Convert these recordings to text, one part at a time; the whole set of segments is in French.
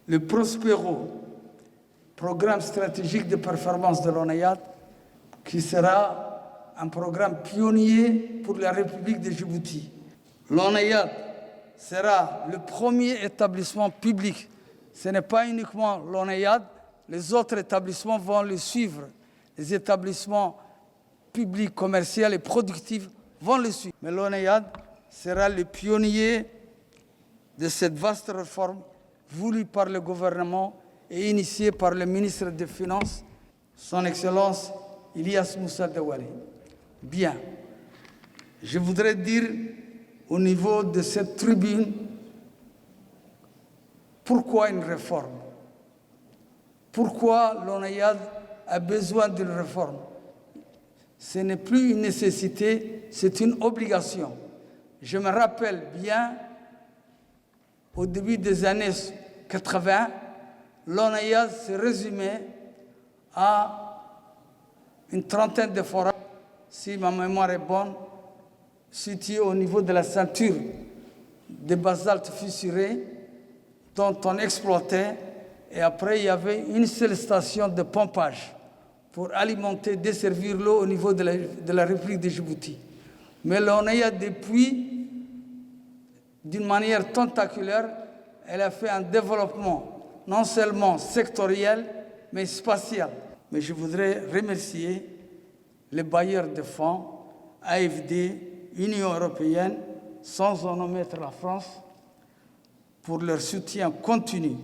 le Prospero, programme stratégique de performance de l'ONAIAD, qui sera un programme pionnier pour la République de Djibouti. L'ONAIAD sera le premier établissement public. Ce n'est pas uniquement l'ONAIAD, les autres établissements vont le suivre. Les établissements publics, commerciaux et productifs vont le suivre. Mais l'ONAIAD sera le pionnier de cette vaste réforme voulue par le gouvernement et initiée par le ministre des Finances, son Excellence Ilyas Moussa Dawali. Bien, je voudrais dire au niveau de cette tribune pourquoi une réforme. Pourquoi l'ONAIAD a besoin d'une réforme. Ce n'est plus une nécessité, c'est une obligation. Je me rappelle bien, au début des années 80, l'ONAIAD se résumait à une trentaine de forages, si ma mémoire est bonne, situés au niveau de la ceinture de basalte fissuré dont on exploitait. Et après, il y avait une seule station de pompage pour alimenter, desservir l'eau au niveau de la République de Djibouti. Mais l'ONAIAD, depuis, d'une manière tentaculaire, elle a fait un développement non seulement sectoriel, mais spatial. Mais je voudrais remercier les bailleurs de fonds, AFD, Union européenne, sans en omettre la France, pour leur soutien continu,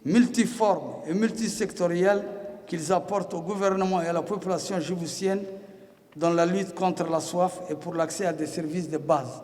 multiforme et multisectoriel qu'ils apportent au gouvernement et à la population djiboutienne dans la lutte contre la soif et pour l'accès à des services de base.